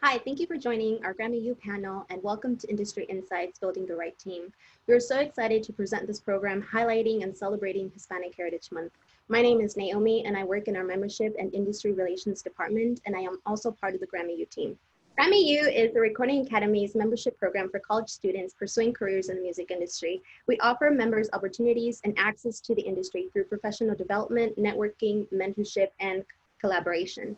Hi, thank you for joining our GRAMMYU panel and welcome to Industry Insights, Building the Right Team. We are so excited to present this program highlighting and celebrating Hispanic Heritage Month. My name is Naomi and I work in our Membership and Industry Relations Department, and I am also part of the GRAMMYU team. GRAMMYU is the Recording Academy's membership program for college students pursuing careers in the music industry. We offer members opportunities and access to the industry through professional development, networking, mentorship, and collaboration.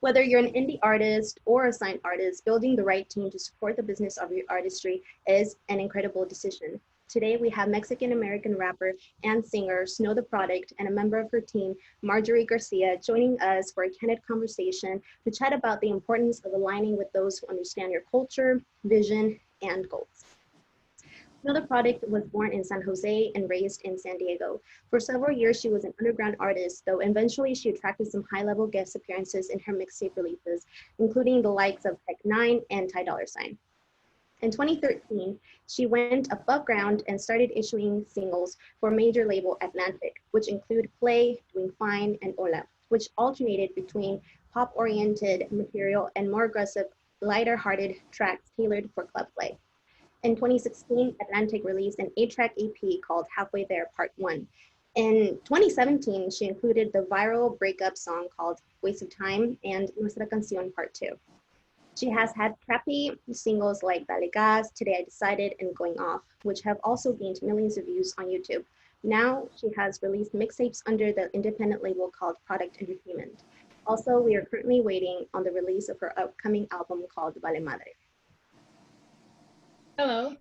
Whether you're an indie artist or a signed artist, building the right team to support the business of your artistry is an incredible decision. Today, we have Mexican-American rapper and singer Snow the Product and a member of her team, Marjorie Garcia, joining us for a candid conversation to chat about the importance of aligning with those who understand your culture, vision, and goals. Snow the Product was born in San Jose and raised in San Diego. For several years, she was an underground artist, though eventually she attracted some high-level guest appearances in her mixtape releases, including the likes of Tech9 and Ty Dolla $ign. In 2013, she went above ground and started issuing singles for major label Atlantic, which include Play, Doing Fine, and Hola, which alternated between pop-oriented material and more aggressive, lighter-hearted tracks tailored for club play. In 2016, Atlantic released an 8-track EP called Halfway There Part 1. In 2017, she included the viral breakup song called Waste of Time and Nuestra Canción Part 2. She has had trappy singles like Dale Gas, Today I Decided, and Going Off, which have also gained millions of views on YouTube. Now she has released mixtapes under the independent label called Product Entertainment. Also, we are currently waiting on the release of her upcoming album called Vale Madre. Hello.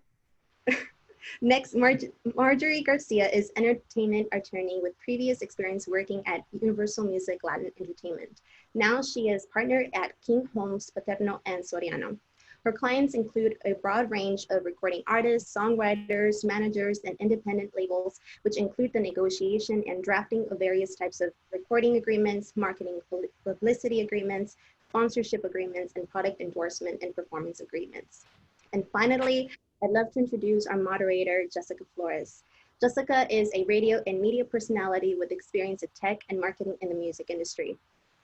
Next, Marjorie Garcia is an entertainment attorney with previous experience working at Universal Music Latin Entertainment. Now she is partner at King Holmes, Paterno, and Soriano. Her clients include a broad range of recording artists, songwriters, managers, and independent labels, which include the negotiation and drafting of various types of recording agreements, marketing publicity agreements, sponsorship agreements, and product endorsement and performance agreements. And finally, I'd love to introduce our moderator, Jessica Flores. Jessica is a radio and media personality with experience in tech and marketing in the music industry.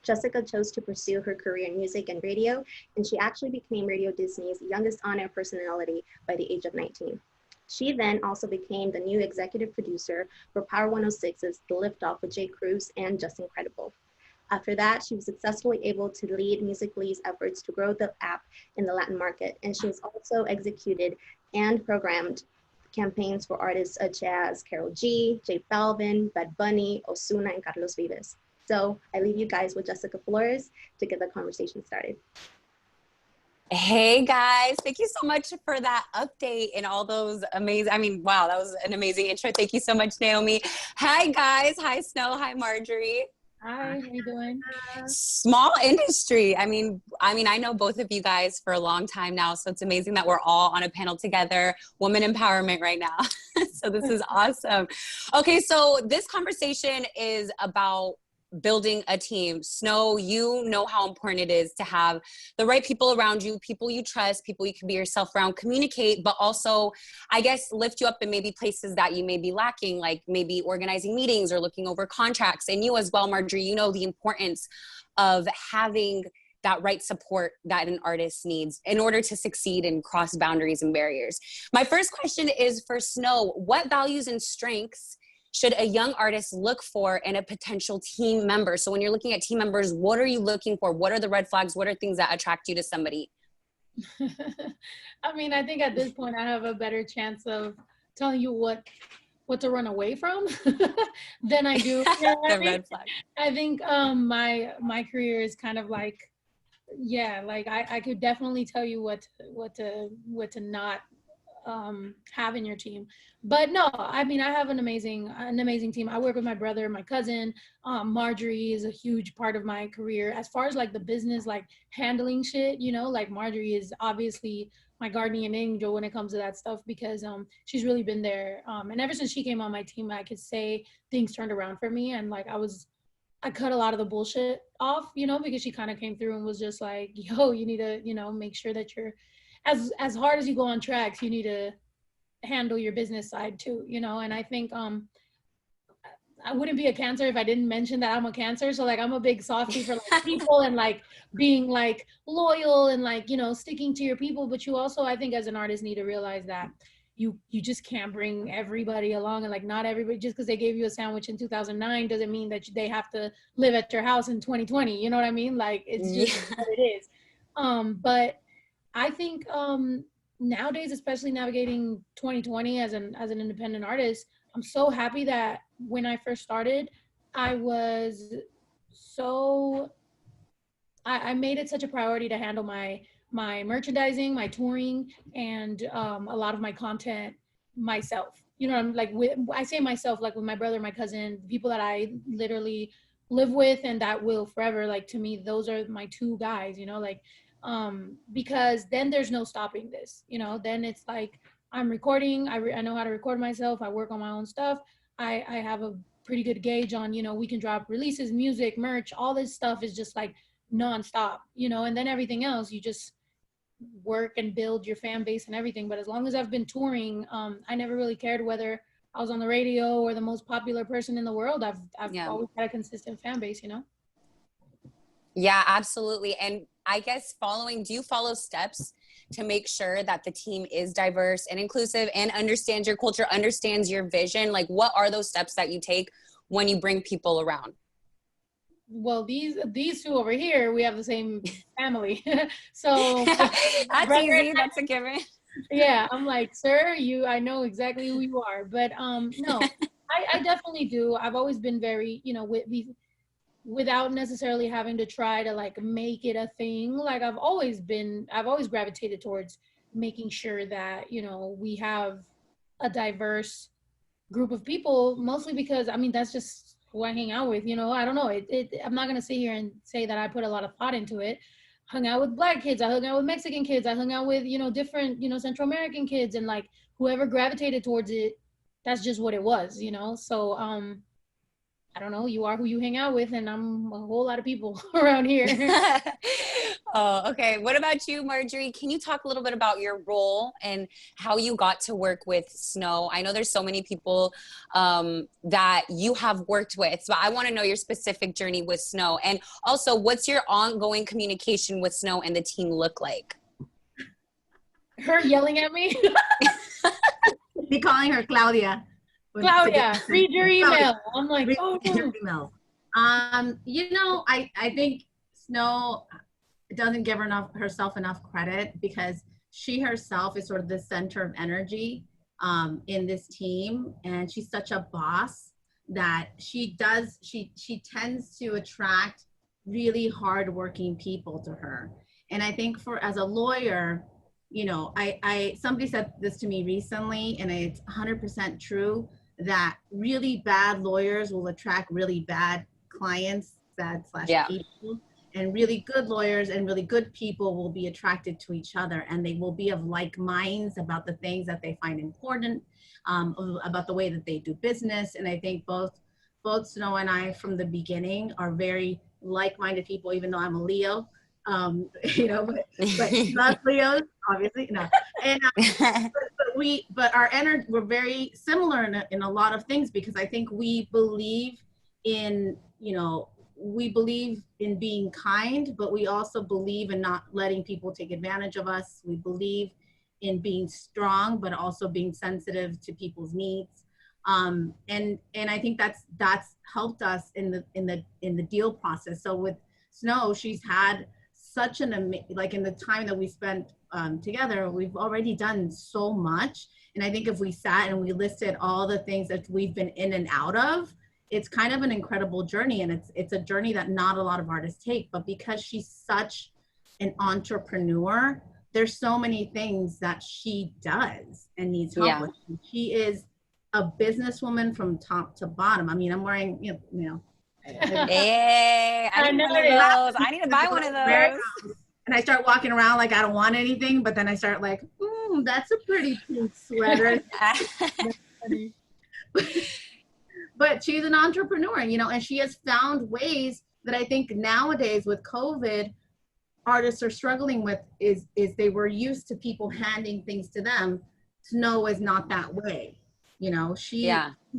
Jessica chose to pursue her career in music and radio, and she actually became Radio Disney's youngest on-air personality by the age of 19. She then also became the new executive producer for Power 106's The Liftoff with Jay Cruz and Just Incredible. After that, she was successfully able to lead Musical.ly's efforts to grow the app in the Latin market, and she has also executed and programmed campaigns for artists such as Karol G, J Balvin, Bad Bunny, Ozuna, and Carlos Vives. So I leave you guys with Jessica Flores to get the conversation started. Hey guys, thank you so much for that update and all those amazing, wow, that was an amazing intro. Thank you so much, Naomi. Hi guys, hi Snow, hi Marjorie. Hi, how you doing? Small industry. I mean, I know both of you guys for a long time now, so it's amazing that we're all on a panel together, woman empowerment right now. So this is awesome. Okay, so this conversation is about building a team. Snow, you know how important it is to have the right people around you, people you trust, people you can be yourself around, communicate, but also, I guess, lift you up in maybe places that you may be lacking, like maybe organizing meetings or looking over contracts. And you as well, Marjorie, you know the importance of having that right support that an artist needs in order to succeed and cross boundaries and barriers. My first question is for Snow, what values and strengths should a young artist look for in a potential team member? So when you're looking at team members, what are you looking for? What are the red flags? What are things that attract you to somebody? I mean, I think at this point I have a better chance of telling you what to run away from than I do. Red flag. I think my career is kind of like, yeah, like I could definitely tell you what to not have in your team. But no, I mean, I have an amazing team. I work with my brother, my cousin. Marjorie is a huge part of my career. As far as like the business, like handling shit, you know, like Marjorie is obviously my guardian angel when it comes to that stuff because she's really been there. And ever since she came on my team, I could say things turned around for me. And like I cut a lot of the bullshit off, you know, because she kind of came through and was just like, yo, you need to, you know, make sure that you're as hard as you go on tracks, you need to handle your business side too, you know. And I think I wouldn't be a Cancer if I didn't mention that I'm a Cancer. So like I'm a big softie for like people and like being like loyal and like, you know, sticking to your people. But you also, I think as an artist, need to realize that you just can't bring everybody along, and like not everybody, just because they gave you a sandwich in 2009 doesn't mean that they have to live at your house in 2020. You know what I mean? Like it's just what it is. But I think nowadays, especially navigating 2020 as an independent artist, I'm so happy that when I first started, I was so I made it such a priority to handle my merchandising, my touring, and a lot of my content myself. You know, I'm like, I say myself, like with my brother, my cousin, people that I literally live with and that will forever, like to me, those are my two guys, you know, like, because then there's no stopping this, you know, then it's like, I'm recording, I know how to record myself, I work on my own stuff. I have a pretty good gauge on, you know, we can drop releases, music, merch, all this stuff is just like nonstop, you know, and then everything else, you just work and build your fan base and everything. But as long as I've been touring, I never really cared whether I was on the radio or the most popular person in the world. I've always had a consistent fan base, you know? Yeah, absolutely. And I guess do you follow steps to make sure that the team is diverse and inclusive and understands your culture, understands your vision? Like, what are those steps that you take when you bring people around? Well, these two over here, we have the same family. So that's easy. That's a given. Yeah, I'm like, sir, I know exactly who you are. But no, I definitely do. I've always been very, you know, without necessarily having to try to like make it a thing. Like I've always gravitated towards making sure that, you know, we have a diverse group of people, mostly because, I mean, that's just who I hang out with, you know. I don't know. I'm not going to sit here and say that I put a lot of thought into it. Hung out with Black kids, I hung out with Mexican kids, I hung out with, you know, different, you know, Central American kids, and like whoever gravitated towards it, that's just what it was, you know. So I don't know, you are who you hang out with, and I'm a whole lot of people around here. Oh, okay. What about you, Marjorie? Can you talk a little bit about your role and how you got to work with Snow? I know there's so many people that you have worked with, so I want to know your specific journey with Snow. And also, what's your ongoing communication with Snow and the team look like? Her yelling at me? Be calling her Claudia. Claudia, read your email. I'm like, oh. Email. You know, I think Snow doesn't give herself enough credit, because she herself is sort of the center of energy in this team, and she's such a boss that she tends to attract really hardworking people to her. And I think as a lawyer, you know, somebody said this to me recently, and it's 100% true, that really bad lawyers will attract really bad clients, people. And really good lawyers and really good people will be attracted to each other, and they will be of like minds about the things that they find important, about the way that they do business. And I think both Snow and I from the beginning are very like-minded people, even though I'm a Leo, you know, but not Leos, obviously, no. And but our energy, we're very similar in a lot of things, because I think we believe in, you know, we believe in being kind, but we also believe in not letting people take advantage of us. We believe in being strong, but also being sensitive to people's needs. And I think that's helped us in the deal process. So with Snow, she's had such like in the time that we spent together, we've already done so much. And I think if we sat and we listed all the things that we've been in and out of, it's kind of an incredible journey, and it's a journey that not a lot of artists take. But because she's such an entrepreneur, there's so many things that she does and needs help with. She is a businesswoman from top to bottom. I mean, I'm wearing, you know. Hey, I need one of those. I need to buy one of those. And I start walking around like I don't want anything, but then I start like, that's a pretty pink sweater. But she's an entrepreneur, you know, and she has found ways that I think nowadays with COVID, artists are struggling with is they were used to people handing things to them. Snow is not that way. You know, she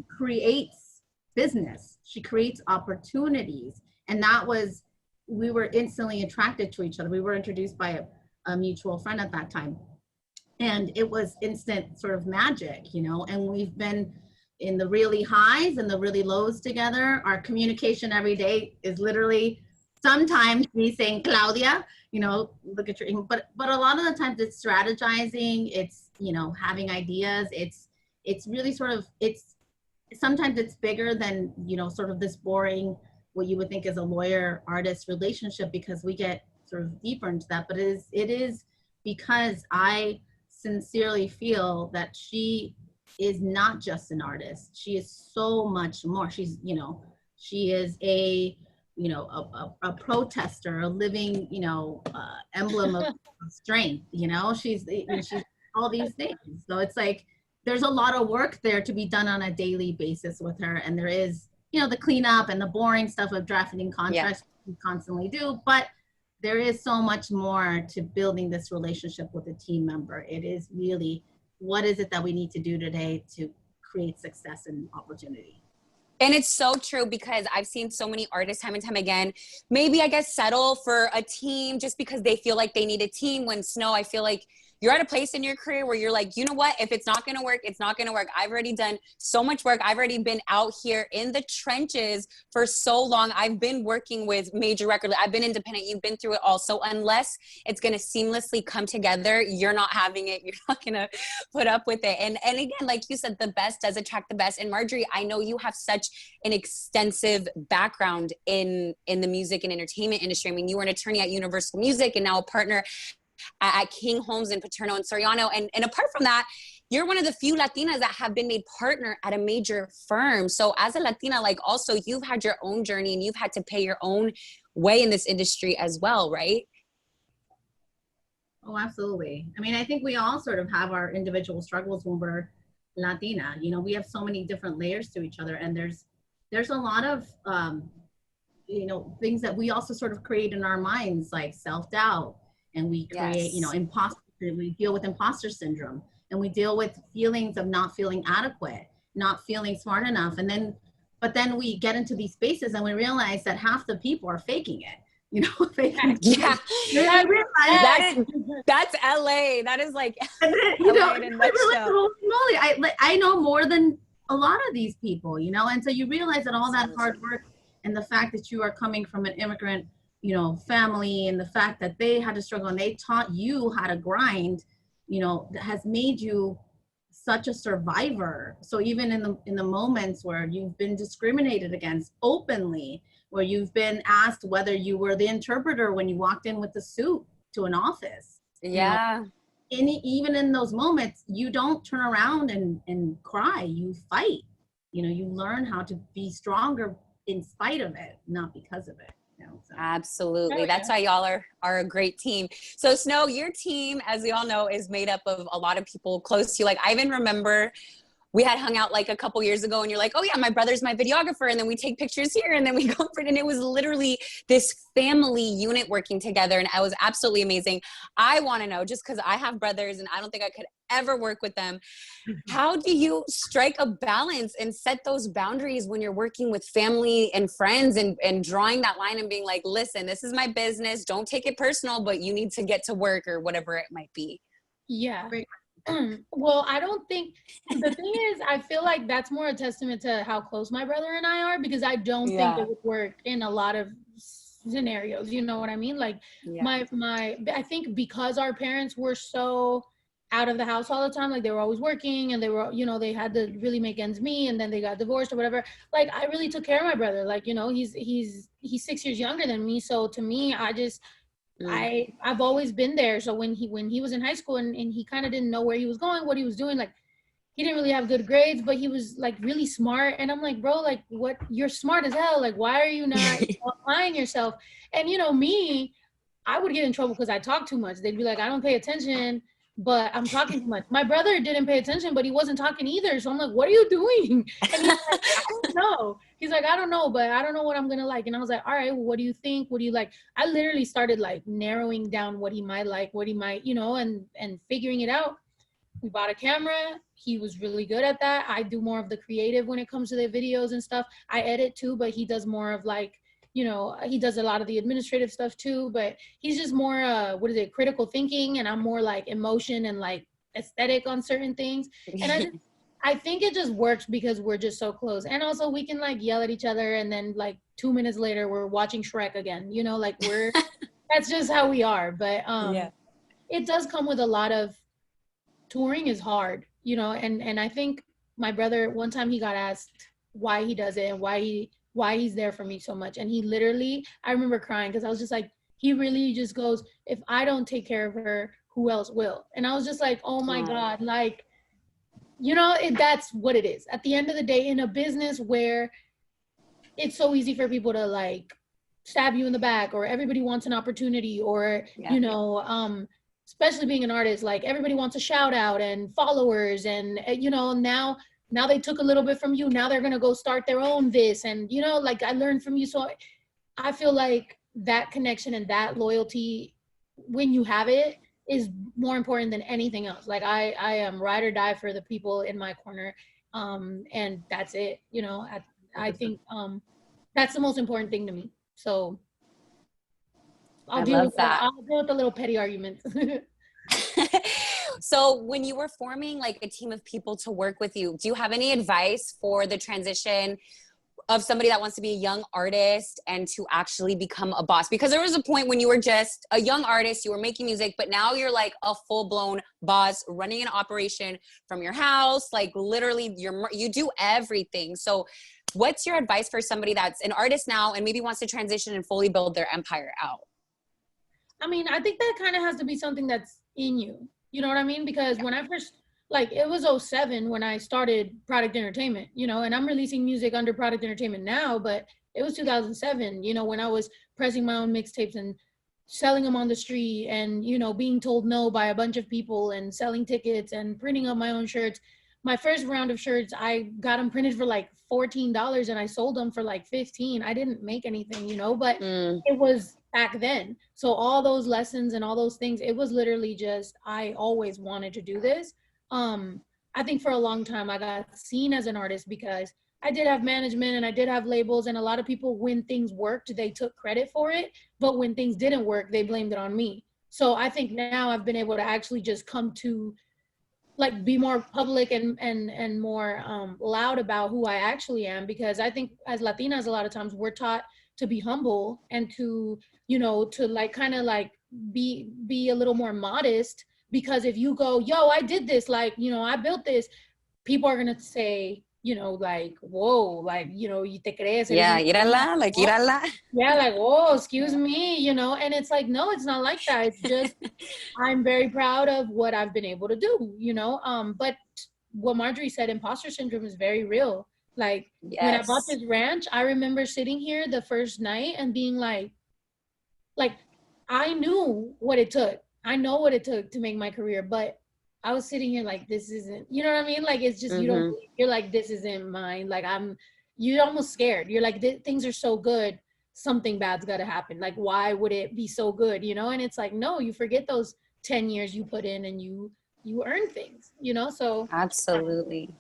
creates business. She creates opportunities. And that was, we were instantly attracted to each other. We were introduced by a mutual friend at that time. And it was instant sort of magic, you know, and we've been in the really highs and the really lows together. Our communication every day is literally sometimes me saying, Claudia, you know, look at your email. But a lot of the times it's strategizing, it's, you know, having ideas. It's really sort of, sometimes it's bigger than, you know, sort of this boring, what you would think is a lawyer-artist relationship, because we get sort of deeper into that. But it is because I sincerely feel that she is not just an artist. She is so much more. She's, you know, she is a, you know, a protester, a living, you know, emblem of strength, you know, she's all these things. So it's like, there's a lot of work there to be done on a daily basis with her. And there is, you know, the cleanup and the boring stuff of drafting contracts we constantly do, but there is so much more to building this relationship with a team member. It is really, what is it that we need to do today to create success and opportunity? And it's so true, because I've seen so many artists time and time again, maybe I guess settle for a team just because they feel like they need a team, when Snow, I feel like you're at a place in your career where you're like, you know what, if it's not going to work, it's not going to work. I've already done so much work. I've already been out here in the trenches for so long. I've been working with major record. I've been independent. You've been through it all. So unless it's going to seamlessly come together, you're not having it. You're not going to put up with it. And again, like you said, the best does attract the best. And Marjorie, I know you have such an extensive background in the music and entertainment industry. I mean, you were an attorney at Universal Music and now a partner at King Homes in Paterno and Soriano. And apart from that, you're one of the few Latinas that have been made partner at a major firm. So as a Latina, like also you've had your own journey and you've had to pay your own way in this industry as well, right? Oh, absolutely. I mean, I think we all sort of have our individual struggles when we're Latina. You know, we have so many different layers to each other, and there's a lot of, you know, things that we also sort of create in our minds, like self-doubt. And we create, you know, we deal with imposter syndrome, and we deal with feelings of not feeling adequate, not feeling smart enough. But then we get into these spaces and we realize that half the people are faking it, you know, faking. Yeah. I realize that's LA. That is like, you know, I know more than a lot of these people, you know, and so you realize that all that hard work and the fact that you are coming from an immigrant, you know, family, and the fact that they had to struggle and they taught you how to grind, you know, has made you such a survivor. So even in the moments where you've been discriminated against openly, where you've been asked whether you were the interpreter when you walked in with the suit to an office. Yeah. You know, even in those moments, you don't turn around and cry, you fight. You know, you learn how to be stronger in spite of it, not because of it. So. Absolutely. That's why y'all are a great team. So Snow, your team, as we all know, is made up of a lot of people close to you. Like I even remember we had hung out like a couple years ago and you're like, oh yeah, my brother's my videographer. And then we take pictures here and then we go for it. And it was literally this family unit working together. And it was absolutely amazing. I want to know, just because I have brothers and I don't think I could ever work with them, how do you strike a balance and set those boundaries when you're working with family and friends and drawing that line and being like, listen, this is my business. Don't take it personal, but you need to get to work or whatever it might be. Yeah. Well, I don't think, the thing is, I feel like that's more a testament to how close my brother and I are, because I don't think it would work in a lot of scenarios. You know what I mean? Like I think because our parents were so out of the house all the time, like they were always working and they were, you know, they had to really make ends meet, and then they got divorced or whatever. Like I really took care of my brother. Like, you know, he's 6 years younger than me. So to me, I've always been there. So when he was in high school and he kind of didn't know where he was going, what he was doing, like he didn't really have good grades, but he was like really smart. And I'm like, bro, like what, you're smart as hell. Like, why are you not applying yourself? And you know, me, I would get in trouble because I talk too much. They'd be like, I don't pay attention, but I'm talking too much. My brother didn't pay attention, but he wasn't talking either. So I'm like, what are you doing? And he's like, I don't know. He's like, I don't know, but I don't know what I'm going to like. And I was like, all right, well, what do you think? What do you like? I literally started like narrowing down what he might like, what he might, you know, and figuring it out. we bought a camera. He was really good at that. I do more of the creative when it comes to the videos and stuff. I edit too, but he does more of like, you know, he does a lot of the administrative stuff too, but he's just more, critical thinking, and I'm more like emotion and like aesthetic on certain things. And I think it just works because we're just so close. And also we can like yell at each other, and then like 2 minutes later we're watching Shrek again, you know, like that's just how we are. But it does come with a lot of, touring is hard, you know, and I think my brother, one time he got asked why he does it and why he's there for me so much. And he literally, I remember crying because I was just like, he really just goes, if I don't take care of her, who else will? And I was just like, oh my God, like, you know, that's what it is. At the end of the day, in a business where it's so easy for people to like stab you in the back, or everybody wants an opportunity, or, you know, especially being an artist, like everybody wants a shout out and followers, and, you know, now they took a little bit from you. Now they're going to go start their own this. And, you know, like I learned from you. So I feel like that connection and that loyalty, when you have it, is more important than anything else. Like I am ride or die for the people in my corner. And that's it, you know. I think that's the most important thing to me. So I'll deal with the little petty arguments. So when you were forming like a team of people to work with you, do you have any advice for the transition of somebody that wants to be a young artist and to actually become a boss? Because there was a point when you were just a young artist, you were making music, but now you're like a full-blown boss running an operation from your house. Like literally you do everything. So what's your advice for somebody that's an artist now and maybe wants to transition and fully build their empire out? I mean, I think that kind of has to be something that's in you. You know what I mean? Because when I first, like, it was 2007 when I started Product Entertainment, you know, and I'm releasing music under Product Entertainment now, but it was 2007, you know, when I was pressing my own mixtapes and selling them on the street, and, you know, being told no by a bunch of people, and selling tickets and printing up my own shirts. My first round of shirts, I got them printed for like $14 and I sold them for like 15. I didn't make anything, you know, but it was back then. So all those lessons and all those things, it was literally just, I always wanted to do this. I think for a long time I got seen as an artist because I did have management and I did have labels, and a lot of people, when things worked, they took credit for it. But when things didn't work, they blamed it on me. So I think now I've been able to actually just come to like be more public and more loud about who I actually am, because I think as Latinas, a lot of times we're taught to be humble and to, you know, to like kind of like be a little more modest, because if you go, yo, I did this, like, you know, I built this, people are gonna say, you know, like, whoa, like, you know, you te crees. Yeah, írala, like, írala. Yeah, like, whoa, excuse me, you know, and it's like, no, it's not like that. It's just, I'm very proud of what I've been able to do, you know, but what Marjorie said, imposter syndrome is very real. Like, when I bought this ranch, I remember sitting here the first night and being like, I knew what it took. I know what it took to make my career, but I was sitting here like, this isn't, you know what I mean? Like, it's just, you don't, you're like, this isn't mine. Like, you're almost scared. You're like, things are so good, something bad's got to happen. Like, why would it be so good? You know? And it's like, no, you forget those 10 years you put in and you earn things, you know? So. Absolutely.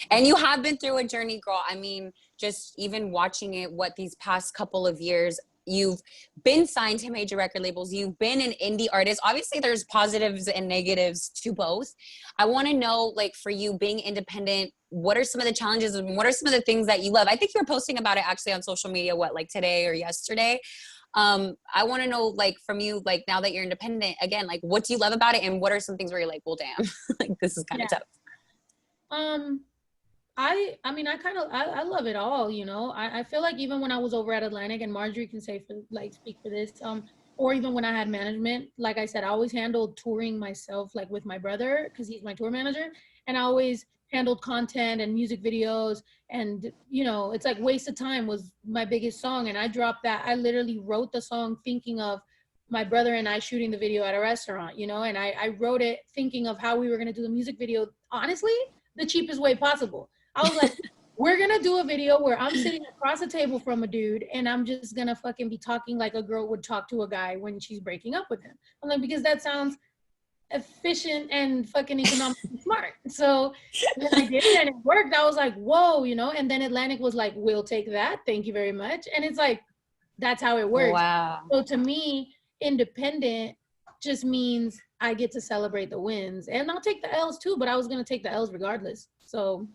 And you have been through a journey, girl. I mean, just even watching it, what these past couple of years, you've been signed to major record labels. You've been an indie artist. Obviously, there's positives and negatives to both. I want to know, like, for you being independent, what are some of the challenges and what are some of the things that you love? I think you were posting about it actually on social media, like today or yesterday. I want to know, like, from you, like, now that you're independent, again, like, what do you love about it? And what are some things where you're like, well, damn, like, this is kind of tough. I mean, I love it all, you know. I feel like even when I was over at Atlantic, and Marjorie can speak for this, or even when I had management, like I said, I always handled touring myself, like with my brother, because he's my tour manager, and I always handled content and music videos, and, you know, it's like Waste of Time was my biggest song, and I dropped that. I literally wrote the song thinking of my brother and I shooting the video at a restaurant, you know, and I wrote it thinking of how we were going to do the music video, honestly, the cheapest way possible. I was like, we're going to do a video where I'm sitting across the table from a dude and I'm just going to fucking be talking like a girl would talk to a guy when she's breaking up with him. I'm like, because that sounds efficient and fucking economically smart. So when I did it and it worked, I was like, whoa, you know, and then Atlantic was like, we'll take that. Thank you very much. And it's like, that's how it works. Wow. So to me, independent just means I get to celebrate the wins, and I'll take the L's too, but I was going to take the L's regardless. So.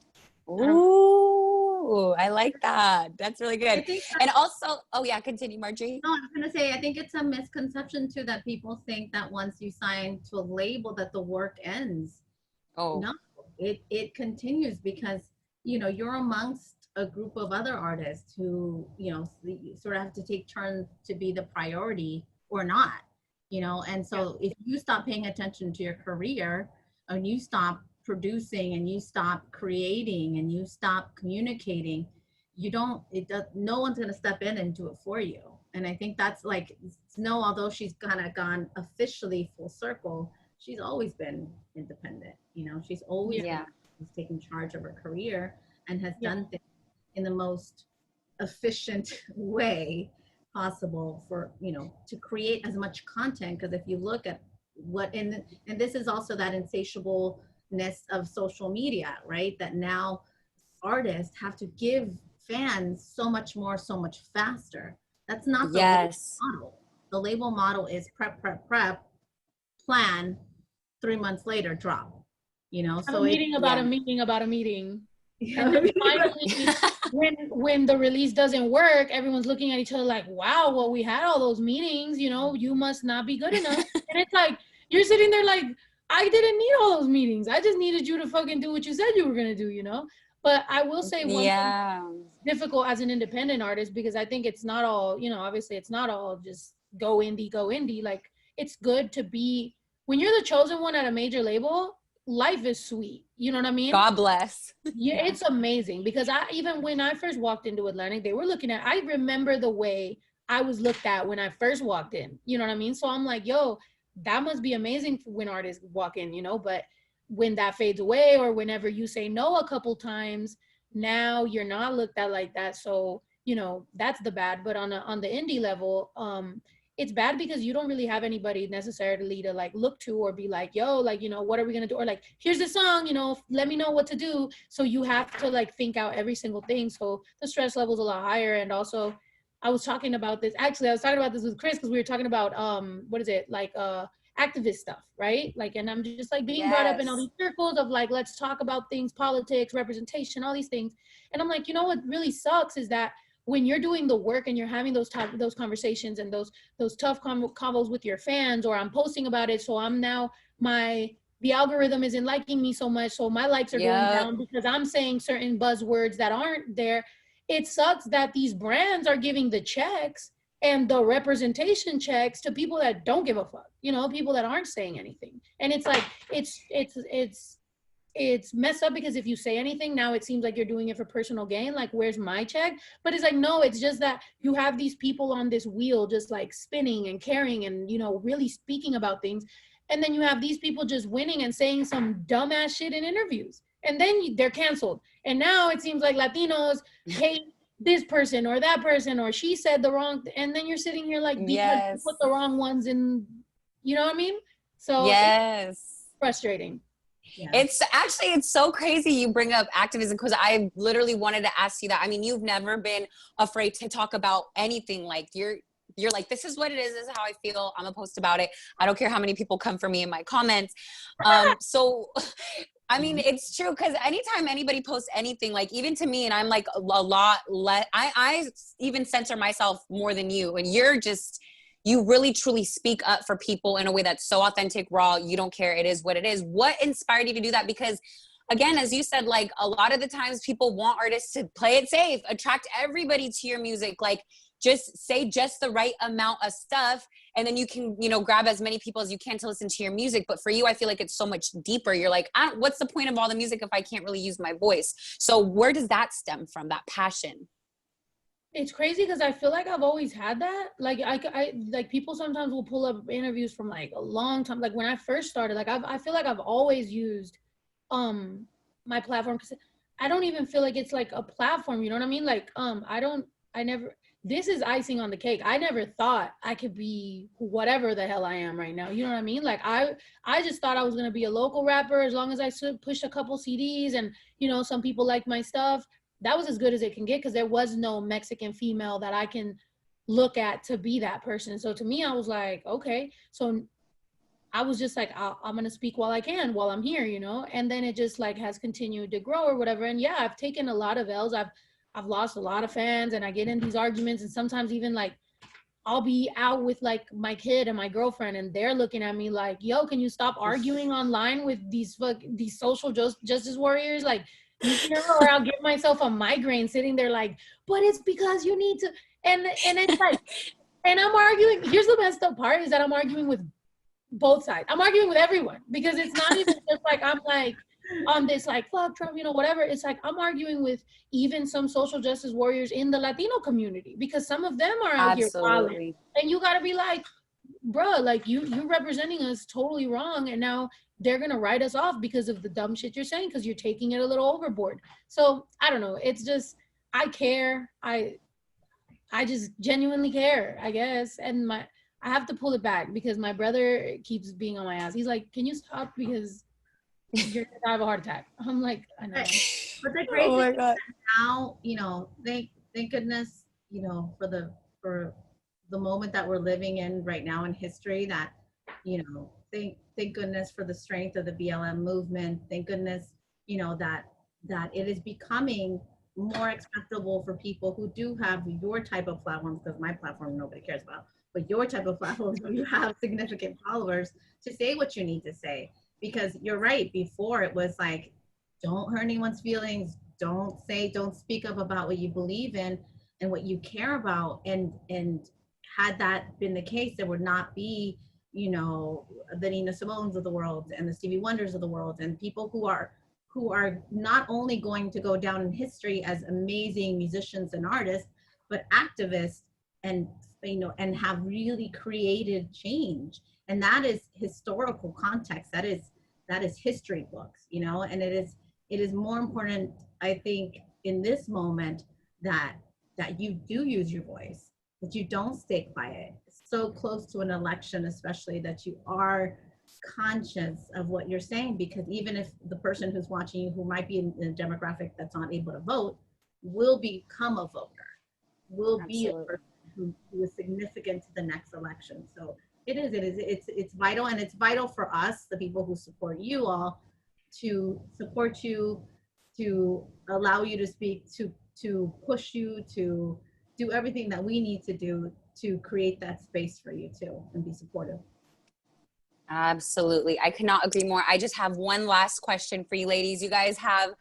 Ooh, I like that. That's really good. And also, oh yeah, continue, Marjorie. No, I was gonna say, I think it's a misconception too that people think that once you sign to a label that the work ends. Oh. No, it continues, because, you know, you're amongst a group of other artists who, you know, sort of have to take turns to be the priority or not, you know, and so if you stop paying attention to your career and you stop producing and you stop creating and you stop communicating, no one's going to step in and do it for you. And I think that's like Snow, although she's kind of gone officially full circle, she's always been independent. You know, she's always been taking charge of her career and has done things in the most efficient way possible for, you know, to create as much content. Because if you look at what, and this is also that insatiable of social media, right? That now artists have to give fans so much more, so much faster. That's not the label model. The label model is prep, plan, 3 months later, drop. You know, so a meeting about a meeting about a meeting. And then finally, when the release doesn't work, everyone's looking at each other like, wow, well, we had all those meetings, you know, you must not be good enough. And it's like, you're sitting there like, I didn't need all those meetings. I just needed you to fucking do what you said you were going to do, you know? But I will say one thing difficult as an independent artist, because I think it's not all, you know, obviously it's not all just go indie. Like, it's good to be, when you're the chosen one at a major label, life is sweet. You know what I mean? God bless. Yeah, it's amazing, because even when I first walked into Atlantic, they were looking at, I remember the way I was looked at when I first walked in. You know what I mean? So I'm like, yo, that must be amazing when artists walk in, you know, but when that fades away, or whenever you say no a couple times, now you're not looked at like that. So, you know, that's the bad. But on the indie level, it's bad because you don't really have anybody necessarily to like look to or be like, yo, like, you know, what are we going to do? Or like, here's the song, you know, let me know what to do. So you have to like think out every single thing. So the stress level is a lot higher. And also, I was talking about this with Chris, because we were talking about activist stuff, right? Like, and I'm just like being brought up in all these circles of like, let's talk about things, politics, representation, all these things. And I'm like, you know what really sucks is that when you're doing the work and you're having those conversations and those tough convos with your fans, or I'm posting about it, so I'm now the algorithm isn't liking me so much, so my likes are going down because I'm saying certain buzzwords that aren't there. It sucks that these brands are giving the checks and the representation checks to people that don't give a fuck, you know, people that aren't saying anything. And it's like, it's messed up, because if you say anything, now it seems like you're doing it for personal gain. Like, where's my check? But it's like, no, it's just that you have these people on this wheel just like spinning and caring and, you know, really speaking about things. And then you have these people just winning and saying some dumbass shit in interviews. And then they're canceled. And now it seems like Latinos hate this person or that person, or she said the wrong, and then you're sitting here like, because you put the wrong ones in, you know what I mean? So it's frustrating. Yeah. It's so crazy you bring up activism, because I literally wanted to ask you that. I mean, you've never been afraid to talk about anything. Like, you're like, this is what it is. This is how I feel. I'm gonna post about it. I don't care how many people come for me in my comments. So, I mean, it's true, because anytime anybody posts anything, like even to me, and I'm like a lot less, I even censor myself more than you. And you really truly speak up for people in a way that's so authentic, raw. You don't care. It is what it is. What inspired you to do that? Because again, as you said, like a lot of the times people want artists to play it safe, attract everybody to your music, like just say just the right amount of stuff, and then you can, you know, grab as many people as you can to listen to your music. But for you, I feel like it's so much deeper. You're like, what's the point of all the music if I can't really use my voice? So where does that stem from, that passion? It's crazy, because I feel like I've always had that. Like, I like, people sometimes will pull up interviews from like a long time. Like when I first started, like I feel like I've always used my platform, because I don't even feel like it's like a platform, you know what I mean? Like this is icing on the cake. I never thought I could be whatever the hell I am right now. You know what I mean? Like I just thought I was gonna be a local rapper as long as I pushed a couple CDs and, you know, some people liked my stuff. That was as good as it can get because there was no Mexican female that I can look at to be that person. So to me, I was like, okay. So I was just like, I'm gonna speak while I can, while I'm here, you know? And then it just like has continued to grow or whatever. And yeah, I've taken a lot of L's. I've lost a lot of fans and I get in these arguments and sometimes even like I'll be out with like my kid and my girlfriend and they're looking at me like, yo, can you stop arguing online with these social justice warriors? Like, you know, or I'll give myself a migraine sitting there like, but it's because you need to, and it's like, and I'm arguing. Here's the messed up part is that I'm arguing with both sides. I'm arguing with everyone because it's not even just like, I'm like, on this like fuck Trump, you know, whatever. It's like I'm arguing with even some social justice warriors in the Latino community because some of them are out here wilding. And you gotta be like, bruh, like you're representing us totally wrong, and now they're gonna write us off because of the dumb shit you're saying because you're taking it a little overboard. So I don't know. It's just I care. I just genuinely care, I guess. And I have to pull it back because my brother keeps being on my ass. He's like, can you stop because you're gonna die of a heart attack. I'm like, I know. But the great thing is that now, you know, thank goodness, you know, for the moment that we're living in right now in history, that, you know, thank goodness for the strength of the BLM movement. Thank goodness, you know, that it is becoming more acceptable for people who do have your type of platform, because my platform nobody cares about, but your type of platform where you have significant followers to say what you need to say. Because you're right, before it was like, don't hurt anyone's feelings, don't speak up about what you believe in and what you care about. And had that been the case, there would not be, you know, the Nina Simones of the world and the Stevie Wonders of the world and people who are not only going to go down in history as amazing musicians and artists, but activists and, you know, and have really created change. And that is historical context. That is history books, you know, and it is more important, I think, in this moment that you do use your voice, that you don't stay quiet. So close to an election, especially, that you are conscious of what you're saying, because even if the person who's watching you, who might be in a demographic that's not able to vote, will become a voter, will be a person who is significant to the next election. So it's vital, and it's vital for us, the people who support you all, to support you, to allow you to speak, to push you, to do everything that we need to do to create that space for you too, and be supportive. Absolutely. I could not agree more. I just have one last question for you ladies. You guys have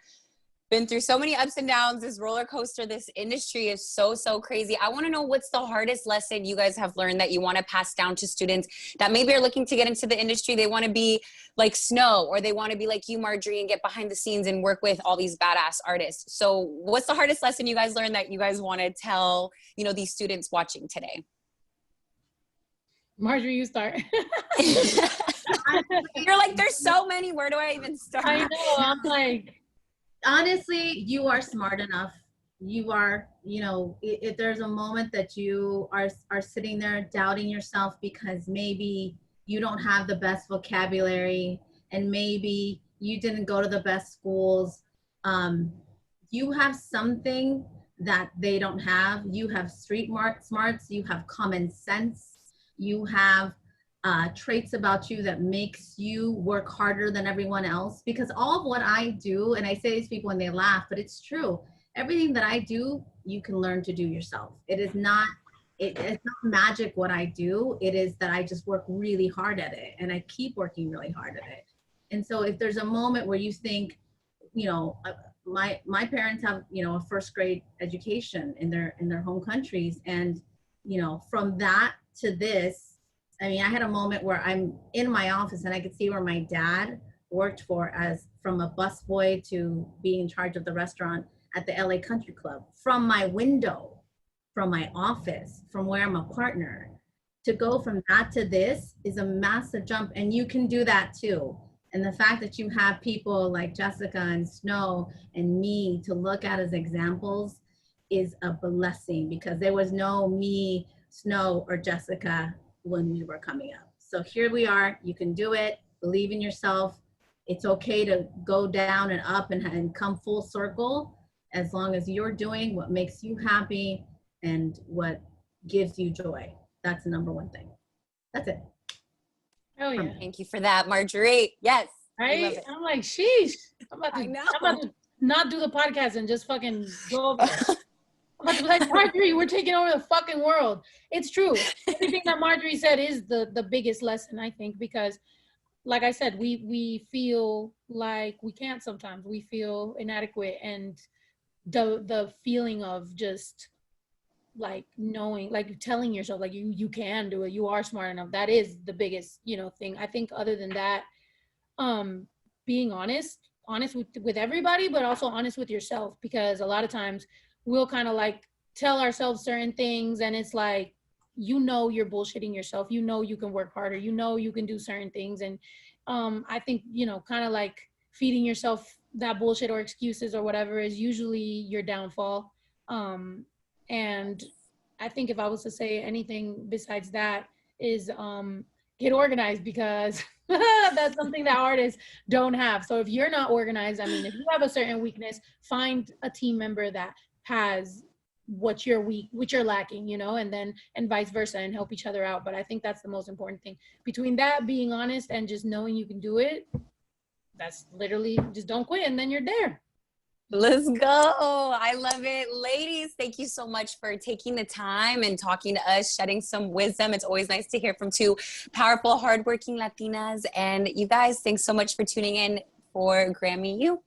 been through so many ups and downs, this roller coaster. This industry is so crazy. I want to know, what's the hardest lesson you guys have learned that you want to pass down to students that maybe are looking to get into the industry? They want to be like Snow, or they want to be like you, Marjorie, and get behind the scenes and work with all these badass artists. So what's the hardest lesson you guys learned that you guys want to tell, you know, these students watching today? Marjorie, you start. You're like, there's so many. Where do I even start? I know. I'm like, honestly, you are smart enough. You are, you know, if there's a moment that you are sitting there doubting yourself because maybe you don't have the best vocabulary and maybe you didn't go to the best schools, you have something that they don't have. You have street smarts, you have common sense, you have traits about you that makes you work harder than everyone else. Because all of what I do, and I say these people and they laugh, but it's true, everything that I do, you can learn to do yourself. It is not, it's not magic what I do. It is that I just work really hard at it, and I keep working really hard at it. And so if there's a moment where you think, you know, my parents have, you know, a first grade education in their home countries, and, you know, from that to this, I mean, I had a moment where I'm in my office and I could see where my dad worked from a busboy to being in charge of the restaurant at the LA Country Club. From my window, from my office, from where I'm a partner, to go from that to this is a massive jump, and you can do that too. And the fact that you have people like Jessica and Snow and me to look at as examples is a blessing, because there was no me, Snow, or Jessica when we were coming up. So here we are. You can do it. Believe in yourself. It's okay to go down and up and come full circle, as long as you're doing what makes you happy and what gives you joy. That's the number one thing. That's it. Oh yeah. Thank you for that, Marjorie. Yes. Right? I'm like, sheesh. I'm about to not do the podcast and just fucking go over there. I'm about to be like, Marjorie, we're taking over the fucking world. It's true. Everything that Marjorie said is the biggest lesson, I think, because like I said, we feel like we can't sometimes. We feel inadequate, and the feeling of just like knowing, like telling yourself like you can do it, you are smart enough, that is the biggest, you know, thing. I think other than that, being honest with everybody, but also honest with yourself, because a lot of times we'll kind of like tell ourselves certain things, and it's like, you know, you're bullshitting yourself, you know, you can work harder, you know, you can do certain things. And I think, you know, kind of like feeding yourself that bullshit or excuses or whatever is usually your downfall. And I think if I was to say anything besides that is get organized, because that's something that artists don't have. So if you're not organized, I mean, if you have a certain weakness, find a team member that has what you're lacking, you know, and vice versa, and help each other out. But I think that's the most important thing. Between that, being honest, and just knowing you can do it, that's literally just don't quit, and then you're there. Let's go. I love it. Ladies, thank you so much for taking the time and talking to us, shedding some wisdom. It's always nice to hear from two powerful, hardworking Latinas. And you guys, thanks so much for tuning in for GRAMMYU.